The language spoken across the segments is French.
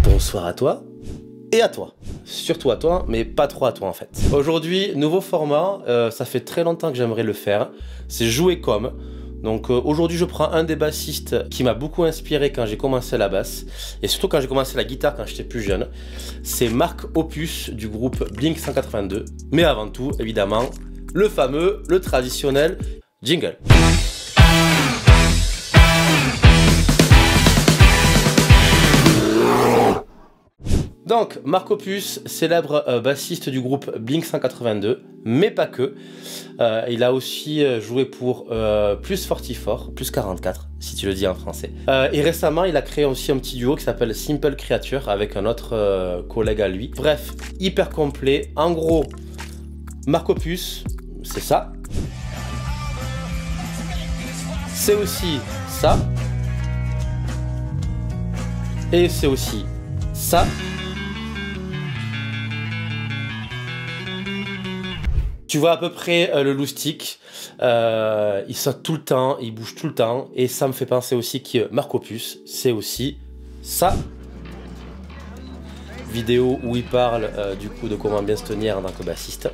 Bonsoir à toi et à toi. Surtout à toi, mais pas trop à toi en fait. Aujourd'hui, nouveau format, ça fait très longtemps que j'aimerais le faire. C'est jouer comme. Donc aujourd'hui, je prends un des bassistes qui m'a beaucoup inspiré quand j'ai commencé la basse. Et surtout quand j'ai commencé la guitare quand j'étais plus jeune. C'est Mark Hoppus du groupe Blink 182. Mais avant tout, évidemment, le fameux, le traditionnel jingle. Donc, Mark Hoppus, célèbre bassiste du groupe Blink 182, mais pas que. Il a aussi joué pour Plus 44, Plus 44, si tu le dis en français. Et récemment, il a créé aussi un petit duo qui s'appelle Simple Creature avec un autre collègue à lui. Bref, hyper complet. En gros, Mark Hoppus, c'est ça. C'est aussi ça. Et c'est aussi ça. Tu vois à peu près le loustic, il saute tout le temps, il bouge tout le temps, et ça me fait penser aussi que Mark Hoppus, c'est aussi ça. Vidéo où il parle du coup de comment bien se tenir en tant que bassiste.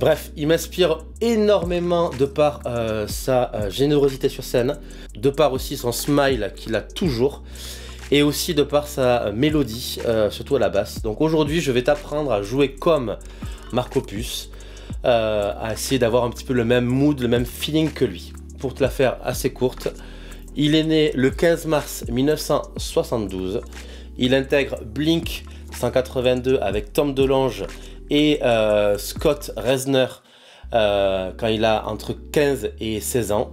Bref, il m'inspire énormément de par sa générosité sur scène, de par aussi son smile qu'il a toujours, et aussi de par sa mélodie, surtout à la basse. Donc aujourd'hui, je vais t'apprendre à jouer comme Mark Hoppus, à essayer d'avoir un petit peu le même mood, le même feeling que lui. Pour te la faire assez courte, il est né le 15 mars 1972. Il intègre Blink 182 avec Tom DeLonge et Scott Reznor quand il a entre 15 et 16 ans.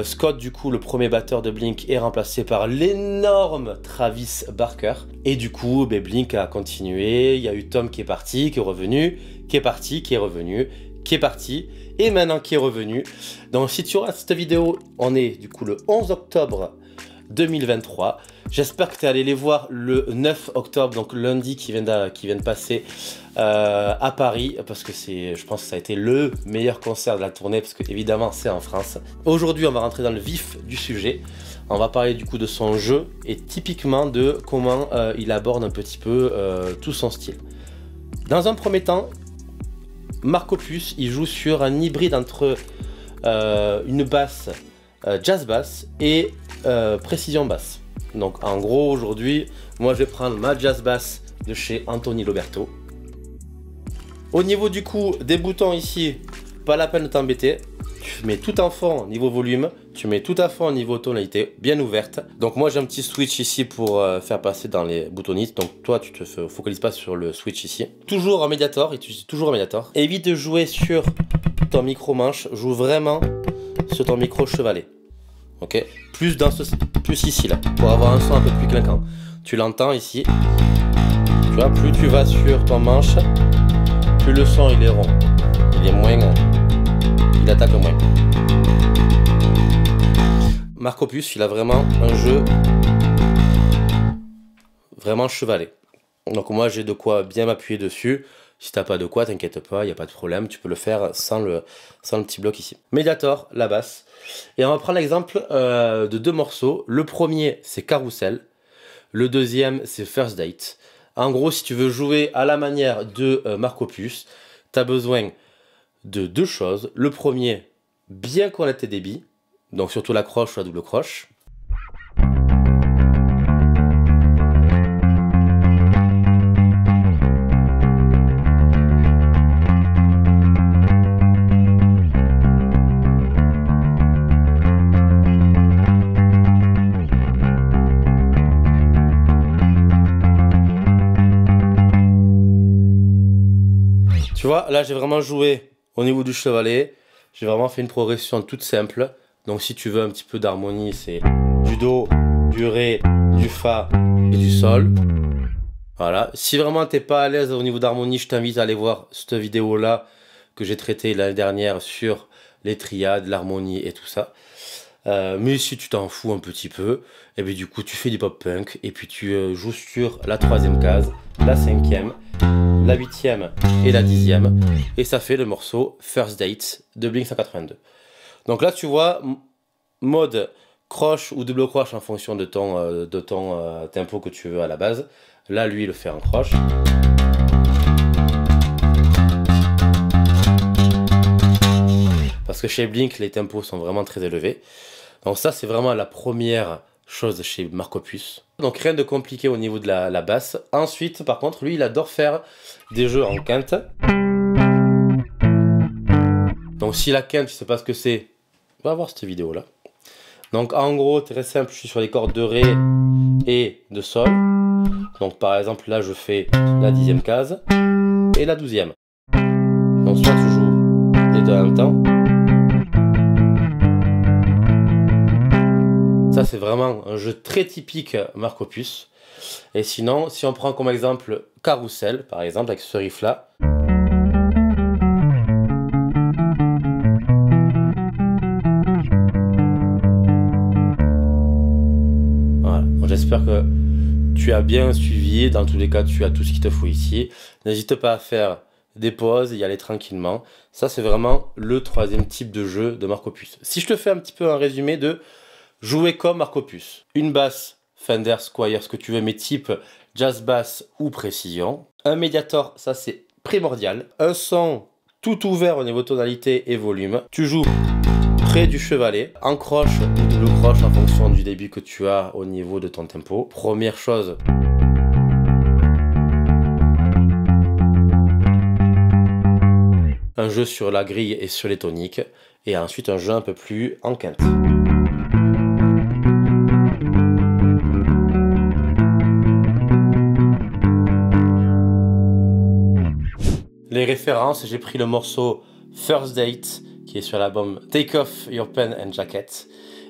Scott, du coup, le premier batteur de Blink, est remplacé par l'énorme Travis Barker. Et du coup, Blink a continué. Il y a eu Tom qui est parti, qui est revenu, qui est parti, qui est revenu, qui est parti, et maintenant qui est revenu. Donc si tu regardes cette vidéo, on est du coup le 11 octobre 2023. J'espère que tu es allé les voir le 9 octobre, donc lundi qui vient de passer à Paris, parce que je pense que ça a été le meilleur concert de la tournée, parce que évidemment c'est en France. Aujourd'hui on va rentrer dans le vif du sujet. On va parler du coup de son jeu et typiquement de comment il aborde un petit peu tout son style. Dans un premier temps, Mark Hoppus, il joue sur un hybride entre une basse jazz bass et précision basse. Donc en gros aujourd'hui, moi je vais prendre ma jazz bass de chez Anthony Loberto. Au niveau du coup des boutons ici, pas la peine de t'embêter. Tu mets tout en fond niveau volume, tu mets tout à fond niveau tonalité, bien ouverte. Donc moi j'ai un petit switch ici pour faire passer dans les boutonnistes. Donc toi tu te focalises pas sur le switch ici. Toujours en médiator, utilise toujours en médiator. Évite de jouer sur ton micro manche, joue vraiment sur ton micro chevalet. Ok, plus ici là, pour avoir un son un peu plus clinquant. Tu l'entends ici. Tu vois, plus tu vas sur ton manche, plus le son il est rond. Il est moins, il attaque moins. Mark Hoppus, il a vraiment un jeu vraiment chevalet. Donc moi j'ai de quoi bien m'appuyer dessus. Si t'as pas de quoi, t'inquiète pas, il n'y a pas de problème, tu peux le faire sans le petit bloc ici. Mediator, la basse. Et on va prendre l'exemple de deux morceaux. Le premier, c'est Carousel. Le deuxième, c'est First Date. En gros, si tu veux jouer à la manière de Mark Hoppus, tu as besoin de deux choses. Le premier, bien connaître tes débits. Donc surtout la croche ou la double croche. Tu vois, là j'ai vraiment joué au niveau du chevalet, j'ai vraiment fait une progression toute simple. Donc si tu veux un petit peu d'harmonie, c'est du Do, du Ré, du Fa et du Sol. Voilà, si vraiment t'es pas à l'aise au niveau d'harmonie, je t'invite à aller voir cette vidéo là que j'ai traitée l'année dernière sur les triades, l'harmonie et tout ça. Mais si tu t'en fous un petit peu, et bien du coup tu fais du pop punk et puis tu joues sur la troisième case, la cinquième, la huitième et la dixième, et ça fait le morceau First Date de Blink 182. Donc là tu vois, mode croche ou double croche en fonction de ton tempo que tu veux à la base. Là, lui, il le fait en croche. Parce que chez Blink, les tempos sont vraiment très élevés. Donc ça, c'est vraiment la première chose chez Marc Opus. Donc rien de compliqué au niveau de la basse. Ensuite, par contre, lui, il adore faire des jeux en quinte. Donc si la quinte, tu sais pas ce que c'est, va voir cette vidéo là. Donc en gros, très simple, je suis sur les cordes de Ré et de Sol. Donc par exemple là, je fais la 10e case et la 12e. Donc soit tu joues les deux en même temps. Ça c'est vraiment un jeu très typique Marc Opus. Et sinon, si on prend comme exemple Carousel, par exemple, avec ce riff là. J'espère que tu as bien suivi. Dans tous les cas, tu as tout ce qu'il te faut ici. N'hésite pas à faire des pauses et y aller tranquillement. Ça, c'est vraiment le troisième type de jeu de Marc Opus. Si je te fais un petit peu un résumé de jouer comme Marc Opus. Une basse Fender, Squier, ce que tu veux, mais type jazz bass ou précision. Un médiator, ça c'est primordial. Un son tout ouvert au niveau tonalité et volume. Tu joues près du chevalet, en croche ou double croche en fonction du débit que tu as au niveau de ton tempo. Première chose, un jeu sur la grille et sur les toniques, et ensuite un jeu un peu plus en quinte. Les références, j'ai pris le morceau First Date qui est sur l'album Take Off Your Pen and Jacket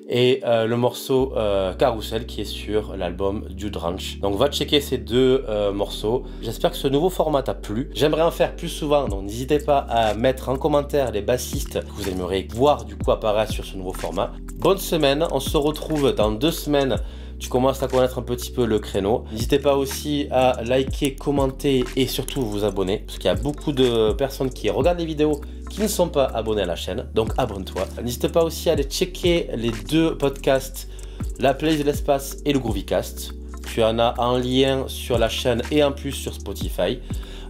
et le morceau Carousel qui est sur l'album Dude Ranch. Donc va checker ces deux morceaux. J'espère que ce nouveau format t'a plu. J'aimerais en faire plus souvent, donc n'hésitez pas à mettre en commentaire les bassistes que vous aimeriez voir du coup apparaître sur ce nouveau format. Bonne semaine, on se retrouve dans 2 semaines. Tu commences à connaître un petit peu le créneau. N'hésitez pas aussi à liker, commenter et surtout vous abonner. Parce qu'il y a beaucoup de personnes qui regardent les vidéos qui ne sont pas abonnés à la chaîne. Donc abonne-toi. N'hésite pas aussi à aller checker les 2 podcasts, la Playlist de l'espace et le Groovycast. Tu en as en lien sur la chaîne et en plus sur Spotify.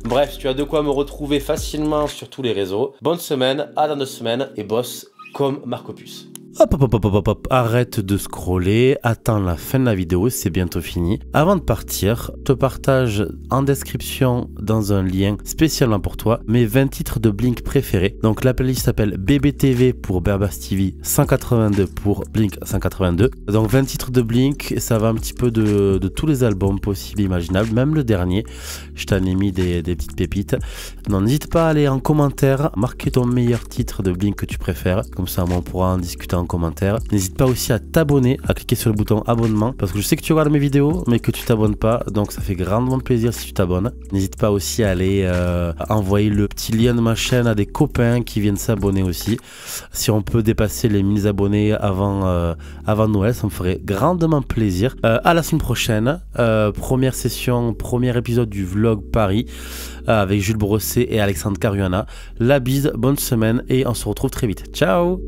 Bref, tu as de quoi me retrouver facilement sur tous les réseaux. Bonne semaine, à dans 2 semaines et bosse comme Marc Opus. Hop, arrête de scroller, attends la fin de la vidéo, c'est bientôt fini. Avant de partir, je te partage en description dans un lien spécialement pour toi mes 20 titres de Blink préférés. Donc la playlist s'appelle BBTV pour Berbas TV, 182 pour Blink 182. Donc 20 titres de Blink, ça va un petit peu de tous les albums possibles et imaginables, même le dernier. Je t'en ai mis des petites pépites. Donc n'hésite pas à aller en commentaire, marquer ton meilleur titre de Blink que tu préfères. Comme ça, on pourra en discuter en commentaire. N'hésite pas aussi à t'abonner, à cliquer sur le bouton abonnement parce que je sais que tu regardes mes vidéos mais que tu t'abonnes pas, donc ça fait grandement plaisir si tu t'abonnes. N'hésite pas aussi à aller envoyer le petit lien de ma chaîne à des copains qui viennent s'abonner aussi. Si on peut dépasser les 1000 abonnés avant Noël, ça me ferait grandement plaisir. À la semaine prochaine, première session, premier épisode du vlog Paris avec Jules Brosset et Alexandre Caruana. La bise, bonne semaine et on se retrouve très vite. Ciao.